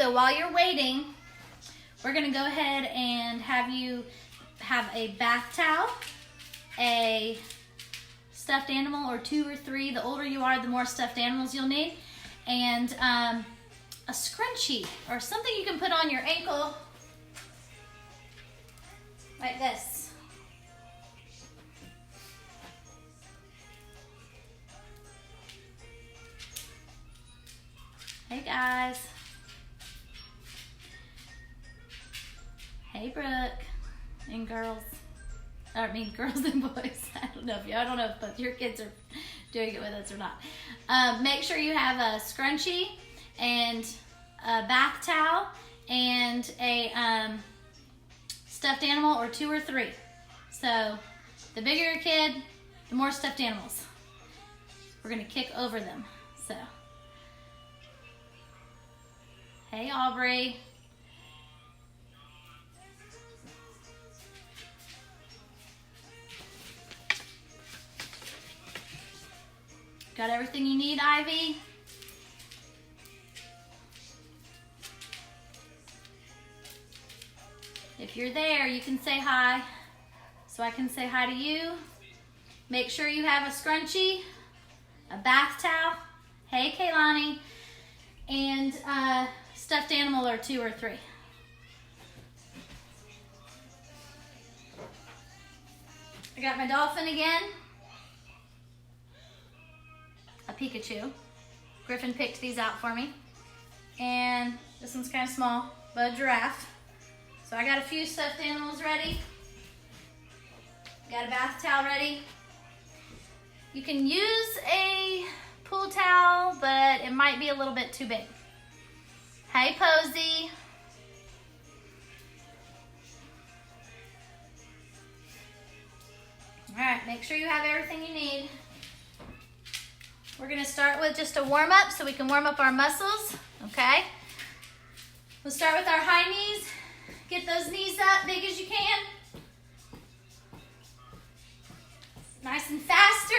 So while you're waiting, we're gonna go ahead and have you have a bath towel, a stuffed animal, or 2 or 3. The older you are, the more stuffed animals you'll need, and a scrunchie or something you can put on your ankle like this. Hey guys. Hey Brooke and girls. I mean girls and boys. I don't know if your kids are doing it with us or not. Make sure you have a scrunchie and a bath towel and a stuffed animal, or 2 or 3. So the bigger your kid, the more stuffed animals. We're gonna kick over them. So, hey Aubrey. Got everything you need, Ivy? If you're there, you can say hi, so I can say hi to you. Make sure you have a scrunchie, a bath towel, hey Kaylani, and a stuffed animal, or 2 or 3. I got my dolphin again, a Pikachu. Griffin picked these out for me. And this one's kind of small, but a giraffe. So I got a few stuffed animals ready. Got a bath towel ready. You can use a pool towel, but it might be a little bit too big. Hey Posey. All right, make sure you have everything you need. We're gonna start with just a warm up so we can warm up our muscles, okay? We'll start with our high knees. Get those knees up big as you can. Nice and faster.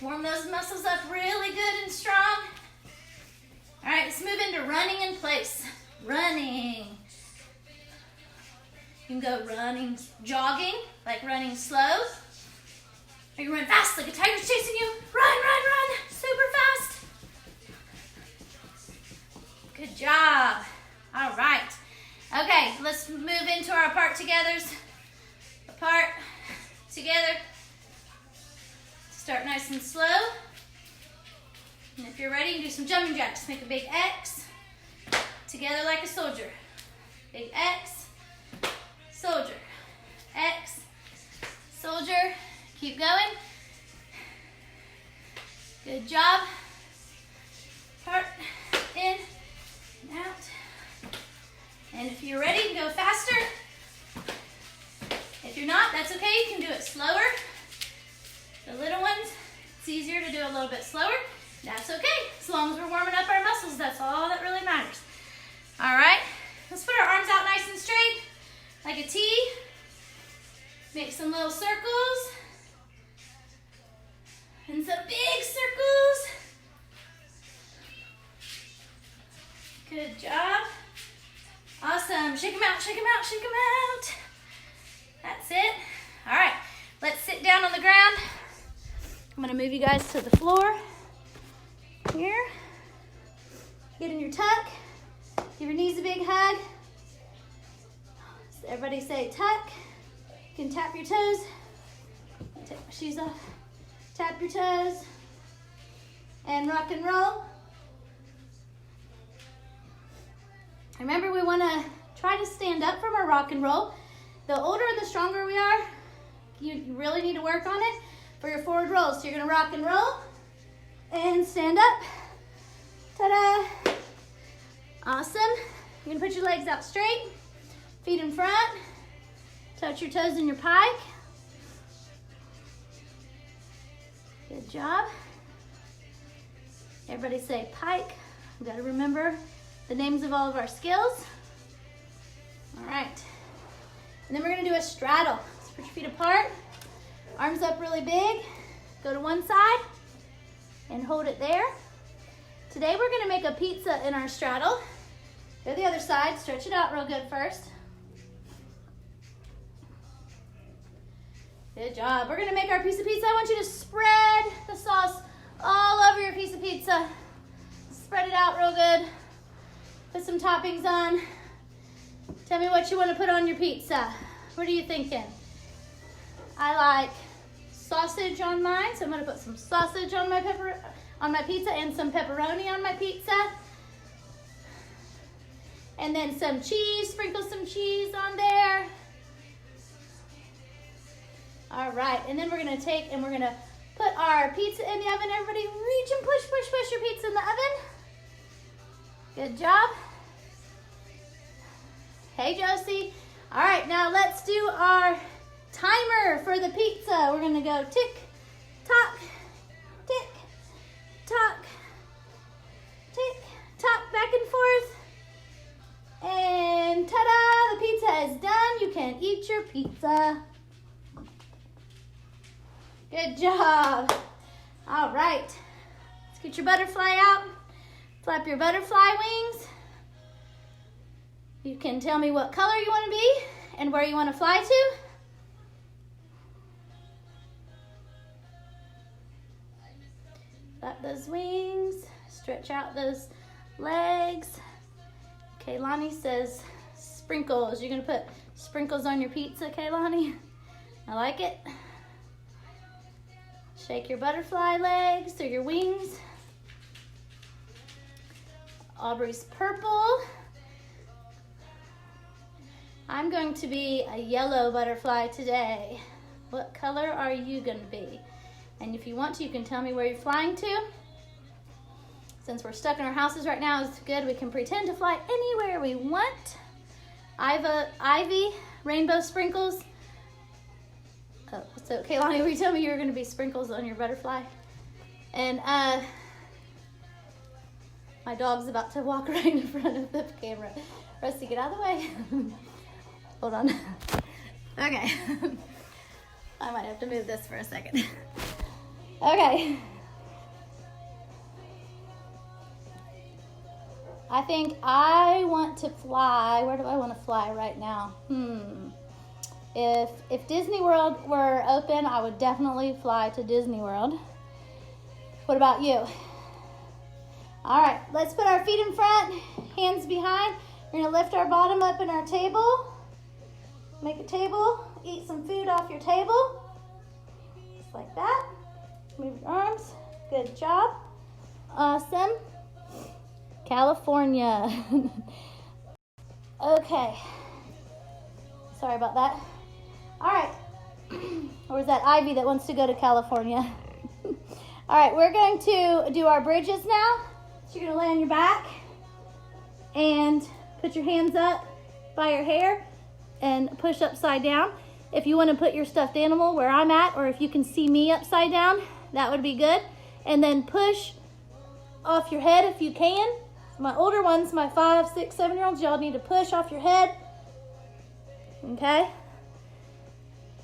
Warm those muscles up really good and strong. All right, let's move into running in place. Running. You can go running, jogging, like running slow. Or you run fast like a tiger's chasing you. Run, run, run, super fast. Good job. All right. Okay, let's move into our apart togethers. Apart, together. Start nice and slow. And if you're ready, you can do some jumping jacks. Make a big X. Together like a soldier. Big X, soldier. X, soldier. Keep going. Good job. Apart, in, and out. And if you're ready, go faster. If you're not, that's okay. You can do it slower. The little ones, it's easier to do a little bit slower. That's okay. As long as we're warming up our muscles, that's all that really matters. All right. Let's put our arms out nice and straight, like a T. Make some little circles. And some big circles. Good job. Awesome. Shake them out, shake them out, shake them out. That's it. All right, let's sit down on the ground. I'm gonna move you guys to the floor. Here. Get in your tuck. Give your knees a big hug. So everybody say tuck. You can tap your toes. Take my shoes off. Tap your toes. And rock and roll. Remember, we wanna try to stand up from our rock and roll. The older and the stronger we are, you really need to work on it for your forward rolls. So you're gonna rock and roll and stand up. Ta-da! Awesome. You're gonna put your legs out straight, feet in front, touch your toes in your pike. Good job. Everybody say pike. We gotta remember the names of all of our skills. All right. And then we're gonna do a straddle. So put your feet apart, arms up really big, go to one side and hold it there. Today we're gonna make a pizza in our straddle. Go to the other side, stretch it out real good first. Good job. We're gonna make our piece of pizza. I want you to spread the sauce all over your piece of pizza. Spread it out real good. Put some toppings on. Tell me what you want to put on your pizza. What are you thinking? I like sausage on mine, so I'm gonna put some sausage on my pizza and some pepperoni on my pizza. And then some cheese, sprinkle some cheese on there. All right, and then we're gonna take and we're gonna put our pizza in the oven. Everybody reach and push, push, push your pizza in the oven. Good job. Hey, Josie. All right, now let's do our timer for the pizza. We're gonna go tick, tock, tick, tock, tick, tock, back and forth. And ta-da, the pizza is done. You can eat your pizza. Good job. All right, let's get your butterfly out. Flap your butterfly wings. You can tell me what color you want to be and where you want to fly to. Flap those wings, stretch out those legs. Kaylani says sprinkles. You're gonna put sprinkles on your pizza, Kaylani? I like it. Shake your butterfly legs or your wings. Aubrey's purple. I'm going to be a yellow butterfly today. What color are you going to be? And if you want to, you can tell me where you're flying to. Since we're stuck in our houses right now, it's good. We can pretend to fly anywhere we want. Ivy, rainbow sprinkles. Oh, so Kaylani, will you tell me you're going to be sprinkles on your butterfly? And my dog's about to walk right in front of the camera. Rusty, get out of the way. Hold on. Okay. I might have to move this for a second. Okay. I think I want to fly. Where do I want to fly right now? If Disney World were open, I would definitely fly to Disney World. What about you? All right, let's put our feet in front, hands behind. We're gonna lift our bottom up in our table. Make a table, eat some food off your table. Just like that. Move your arms, good job. Awesome. California. Okay, sorry about that. All right, or is that Ivy that wants to go to California? All right, we're going to do our bridges now. So you're gonna lay on your back and put your hands up by your hair and push upside down. If you wanna put your stuffed animal where I'm at, or if you can see me upside down, that would be good. And then push off your head if you can. My older ones, my 5, 6, 7-year-olds, y'all need to push off your head, okay?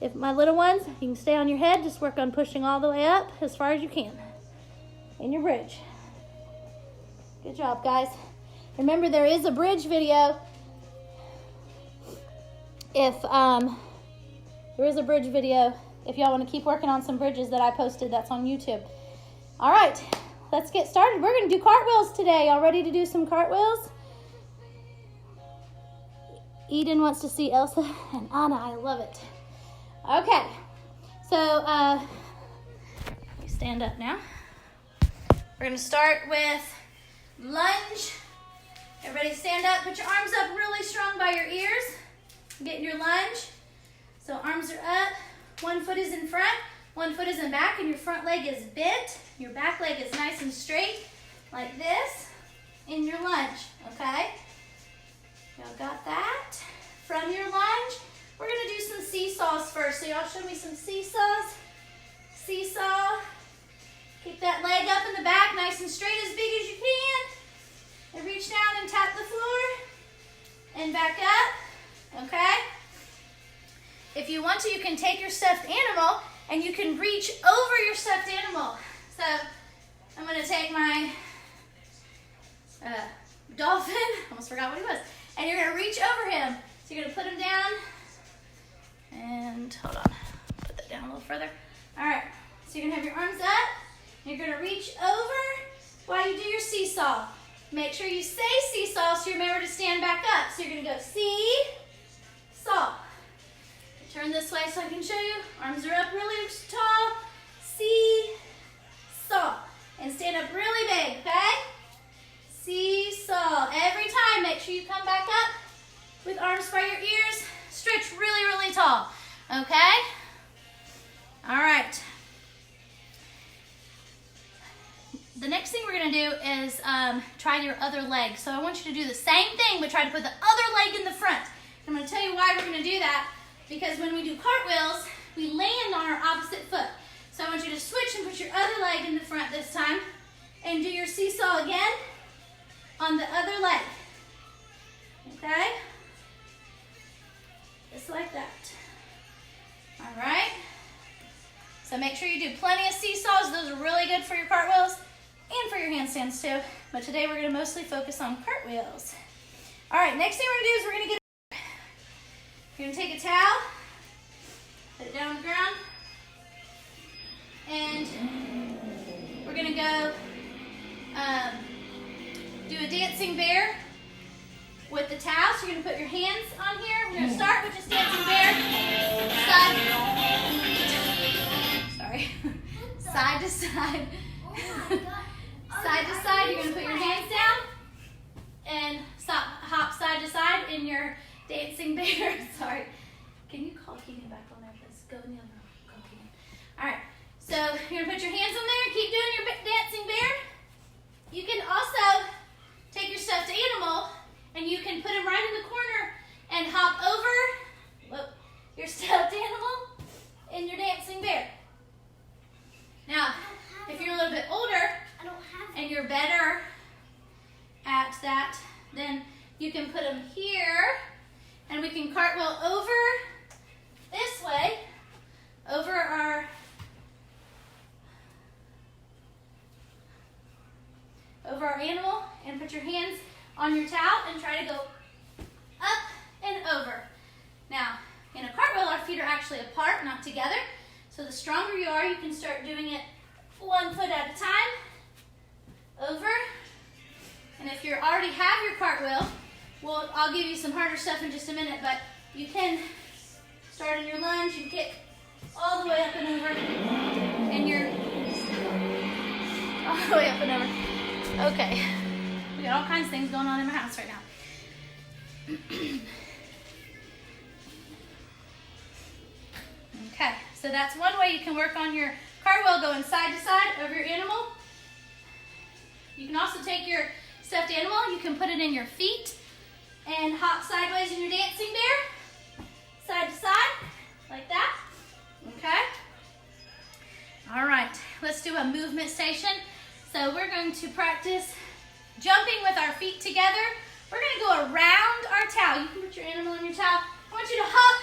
If my little ones, you can stay on your head, just work on pushing all the way up as far as you can in your bridge. Good job, guys. Remember, there is a bridge video. If y'all want to keep working on some bridges that I posted, that's on YouTube. All right, let's get started. We're going to do cartwheels today. Y'all ready to do some cartwheels? Eden wants to see Elsa and Anna. I love it. Okay, so you stand up now. We're going to start with lunge. Everybody stand up. Put your arms up really strong by your ears. Get in your lunge. So arms are up. One foot is in front, one foot is in back, and your front leg is bent. Your back leg is nice and straight, like this, in your lunge, okay? Y'all got that? From your lunge, we're gonna do some seesaws first. So y'all show me some seesaws. Seesaw. Keep that leg up in the back, nice and straight, as big as you can. And reach down and tap the floor. And back up, okay? If you want to, you can take your stuffed animal and you can reach over your stuffed animal. So I'm gonna take my dolphin. Almost forgot what he was. And you're gonna reach over him. So you're gonna put him down. And hold on, put that down a little further. All right, so you're gonna have your arms up. You're gonna reach over while you do your seesaw. Make sure you say seesaw so you remember to stand back up. So you're gonna go see-saw. Turn this way so I can show you. Arms are up really tall. See-saw. And stand up really big, okay? Seesaw. Every time, make sure you come back up with arms by your ears. Stretch really, really tall, okay? All right. The next thing we're gonna do is try your other leg. So I want you to do the same thing, but try to put the other leg in the front. I'm gonna tell you why we're gonna do that, because when we do cartwheels, we land on our opposite foot. So I want you to switch and put your other leg in the front this time, and do your seesaw again on the other leg, okay? Just like that. All right? So make sure you do plenty of seesaws. Those are really good for your cartwheels and for your handstands too. But today we're gonna mostly focus on cartwheels. All right, next thing we're gonna do is you're gonna take a towel, put it down on the ground, and we're gonna go do a dancing bear with the towel. So you're gonna put your hands on here. We're gonna start with just dancing bear. Side to side. Side to side, you're gonna put your hands down and hop side to side in your dancing bear. Sorry. Can you call Keegan back on there, please? Go in the other room. Go, Keegan. All right. So you're gonna put your hands on there. Keep doing your dancing bear. You can also take your stuffed animal and you can put him right in the corner and hop over your stuffed animal in your dancing bear. Now, if you're a little bit older and you're better at that, then you can put them here and we can cartwheel over this way, over our animal, and put your hands on your towel and try to go up and over. Now, in a cartwheel, our feet are actually apart, not together. So the stronger you are, you can start doing it 1 foot at a time, over. And if you already have your cartwheel, I'll give you some harder stuff in just a minute, but you can start in your lunge and kick all the way up and over, and you're all the way up and over. Okay, we got all kinds of things going on in my house right now. Okay, so that's one way you can work on your cartwheel, going side to side over your animal. You can also take your stuffed animal, you can put it in your feet and hop sideways in your dancing bear, side to side, like that. Okay? All right, let's do a movement station. So we're going to practice jumping with our feet together. We're going to go around our towel. You can put your animal on your towel. I want you to hop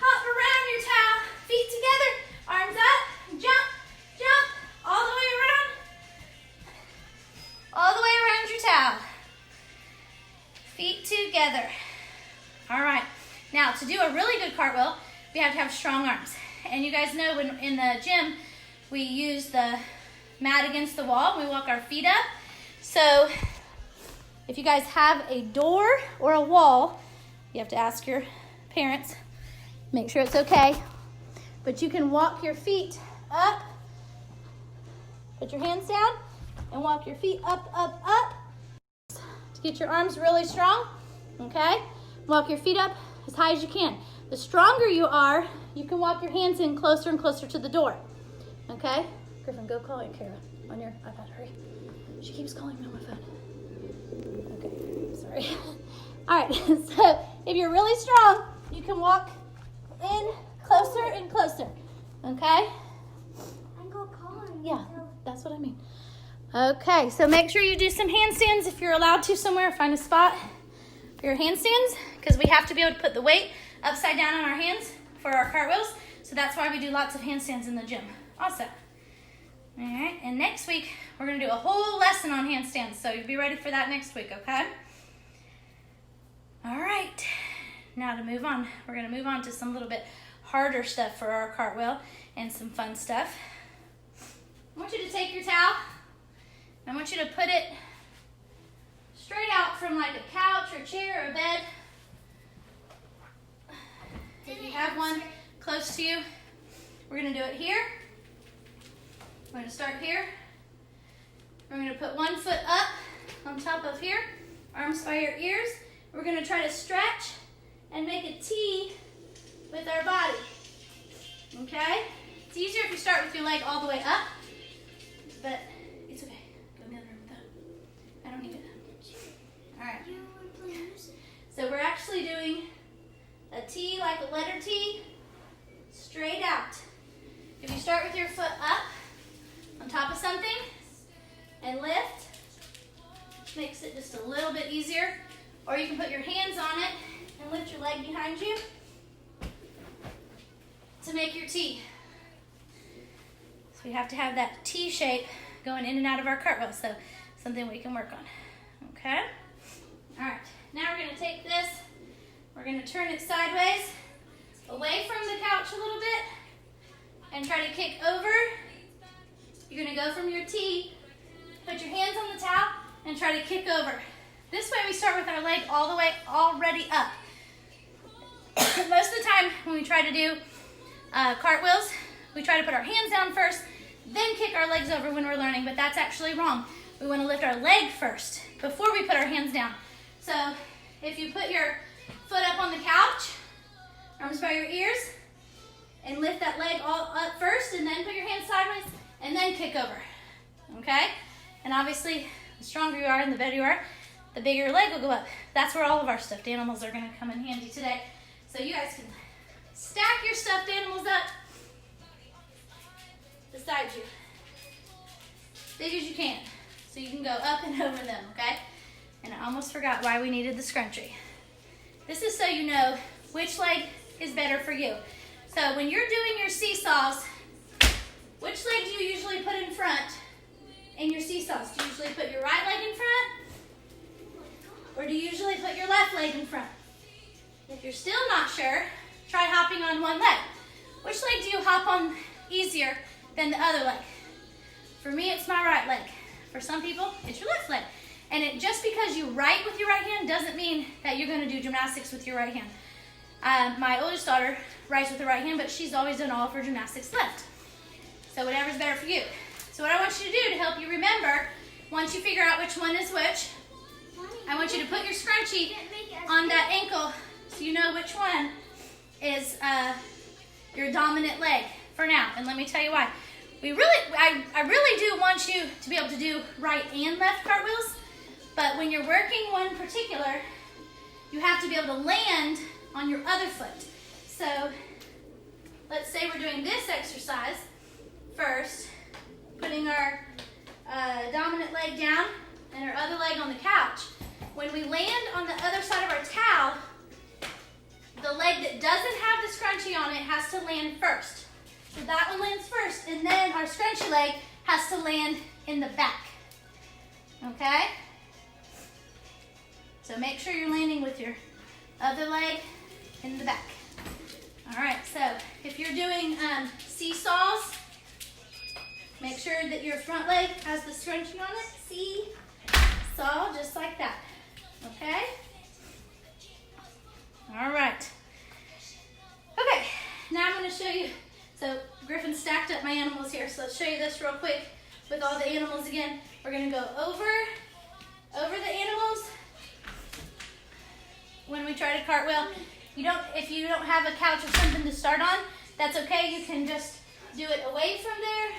around your towel, feet together, arms up, jump, jump, all the way around your towel. Feet together. All right, now to do a really good cartwheel, we have to have strong arms. And you guys know when in the gym, we use the mat against the wall, we walk our feet up. So if you guys have a door or a wall, you have to ask your parents, make sure it's okay. But you can walk your feet up, put your hands down, and walk your feet up, up, up to get your arms really strong, okay? Walk your feet up as high as you can. The stronger you are, you can walk your hands in closer and closer to the door, okay? Griffin, go call Aunt Kara on your iPad, hurry. She keeps calling me on my phone. Okay, sorry. All right, so if you're really strong, you can walk in closer and closer, okay? I go calling. Yeah, that's what I mean. Okay, so make sure you do some handstands if you're allowed to somewhere. Find a spot for your handstands, because we have to be able to put the weight upside down on our hands for our cartwheels. So that's why we do lots of handstands in the gym also. All right, and next week, we're gonna do a whole lesson on handstands, so you'll be ready for that next week, okay? All right, now to move on, we're gonna move on to some little bit harder stuff for our cartwheel and some fun stuff. I want you to take your towel, I want you to put it straight out from like a couch or chair or a bed. If you have one close to you, we're gonna do it here. We're going to start here. We're going to put one foot up on top of here, arms by your ears. We're going to try to stretch and make a T with our body. Okay? It's easier if you start with your leg all the way up, but it's okay. Go in the other room with that. I don't need it. All right. So we're actually doing a T like a letter T, straight out. If you start with your foot up, on top of something and lift, which makes it just a little bit easier. Or you can put your hands on it and lift your leg behind you to make your T. So we have to have that T shape going in and out of our cartwheel, so something we can work on. Okay? All right, now we're gonna take this, we're gonna turn it sideways, away from the couch a little bit, and try to kick over. You're gonna go from your T, put your hands on the towel, and try to kick over. This way we start with our leg all the way already up. Most of the time when we try to do cartwheels, we try to put our hands down first, then kick our legs over when we're learning, but that's actually wrong. We wanna lift our leg first before we put our hands down. So if you put your foot up on the couch, arms by your ears, and lift that leg all up first, and then put your hands sideways, and then kick over, okay? And obviously, the stronger you are and the better you are, the bigger your leg will go up. That's where all of our stuffed animals are gonna come in handy today. So you guys can stack your stuffed animals up beside you, big as you can, so you can go up and over them, okay? And I almost forgot why we needed the scrunchie. This is so you know which leg is better for you. So when you're doing your seesaws, which leg do you usually put in front in your seesaws? Do you usually put your right leg in front? Or do you usually put your left leg in front? If you're still not sure, try hopping on one leg. Which leg do you hop on easier than the other leg? For me, it's my right leg. For some people, it's your left leg. And just because you write with your right hand doesn't mean that you're gonna do gymnastics with your right hand. My oldest daughter writes with her right hand, but she's always done all of her gymnastics left. So whatever's better for you. So what I want you to do to help you remember, once you figure out which one is which, I want you to put your scrunchie on that ankle so you know which one is your dominant leg for now. And let me tell you why. I really do want you to be able to do right and left cartwheels, but when you're working one particular, you have to be able to land on your other foot. So let's say we're doing this exercise first, putting our dominant leg down and our other leg on the couch. When we land on the other side of our towel, the leg that doesn't have the scrunchie on it has to land first. So that one lands first, and then our scrunchie leg has to land in the back. Okay? So make sure you're landing with your other leg in the back. All right, so if you're doing seesaws, make sure that your front leg has the scrunchie on it. Seesaw, just like that. Okay? All right. Okay, now I'm going to show you. So Griffin stacked up my animals here, so let's show you this real quick with all the animals again. We're going to go over the animals. When we try to cartwheel, if you don't have a couch or something to start on, that's okay. You can just do it away from there.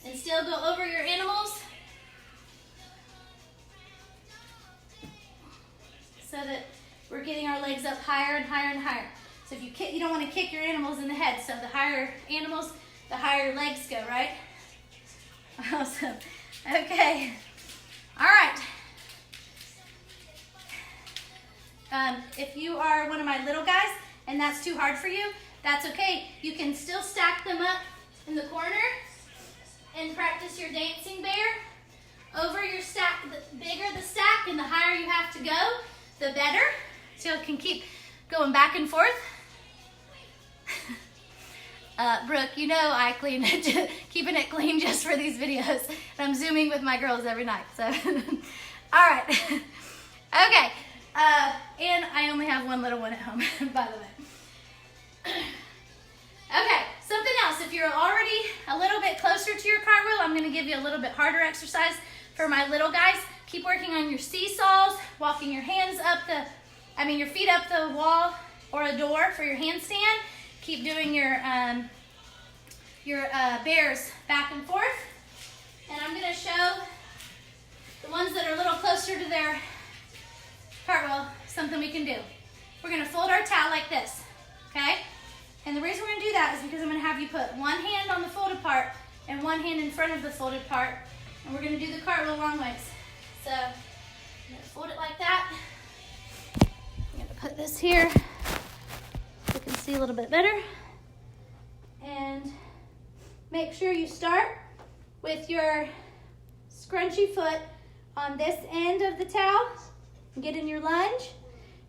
And still go over your animals. So that we're getting our legs up higher and higher and higher. So if you kick, you don't want to kick your animals in the head. So the higher animals, the higher your legs go, right? Awesome. Okay. All right. If you are one of my little guys and that's too hard for you, that's okay. You can still stack them up in the corner and practice your dancing bear. Over your stack, the bigger the stack and the higher you have to go, the better. So you can keep going back and forth. Brooke, you know I clean it, keeping it clean just for these videos. And I'm zooming with my girls every night, so. All right, okay. And I only have one little one at home, by the way. Okay, something else. If you're already a little bit closer to your cartwheel, I'm gonna give you a little bit harder exercise for my little guys. Keep working on your seesaws, walking your hands up your feet up the wall or a door for your handstand. Keep doing your bears back and forth. And I'm gonna show the ones that are a little closer to their cartwheel something we can do. We're gonna fold our towel like this, okay? And the reason we're gonna do that is because I'm gonna have you put one hand on the folded part and one hand in front of the folded part. And we're gonna do the cartwheel long ways. So I'm gonna fold it like that. I'm gonna put this here so you can see a little bit better. And make sure you start with your scrunchy foot on this end of the towel. Get in your lunge.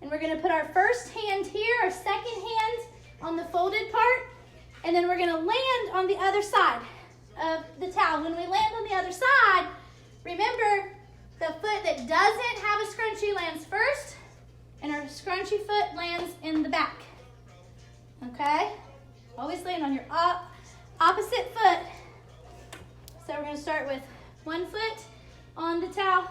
And we're gonna put our first hand here, our second hand on the folded part. And then we're gonna land on the other side of the towel. When we land on the other side, remember the foot that doesn't have a scrunchie lands first, and our scrunchy foot lands in the back. Okay? Always land on your opposite foot. So we're gonna start with one foot on the towel.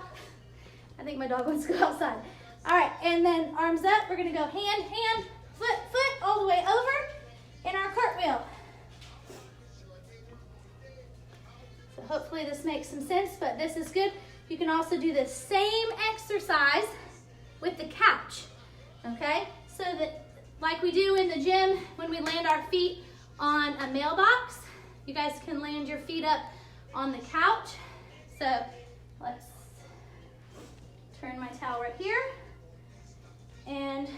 I think my dog wants to go outside. All right, and then arms up. We're gonna go hand, hand, foot, foot, all the way over in our cartwheel. Hopefully this makes some sense, but this is good. You can also do the same exercise with the couch, okay? So that, like we do in the gym when we land our feet on a mailbox, you guys can land your feet up on the couch. So let's turn my towel right here. And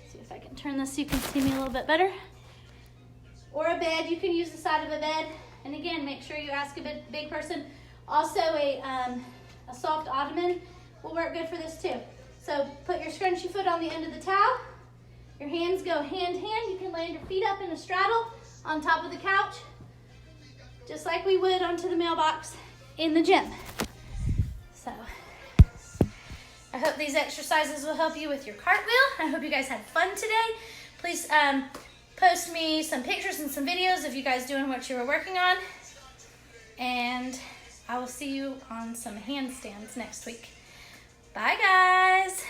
see if I can turn this so you can see me a little bit better. Or a bed, you can use the side of a bed. And again, make sure you ask a big person. Also, a soft ottoman will work good for this too. So put your scrunchy foot on the end of the towel. Your hands go hand, hand. You can land your feet up in a straddle on top of the couch, just like we would onto the mailbox in the gym. So I hope these exercises will help you with your cartwheel. I hope you guys had fun today. Please post me some pictures and some videos of you guys doing what you were working on. And I will see you on some handstands next week. Bye, guys.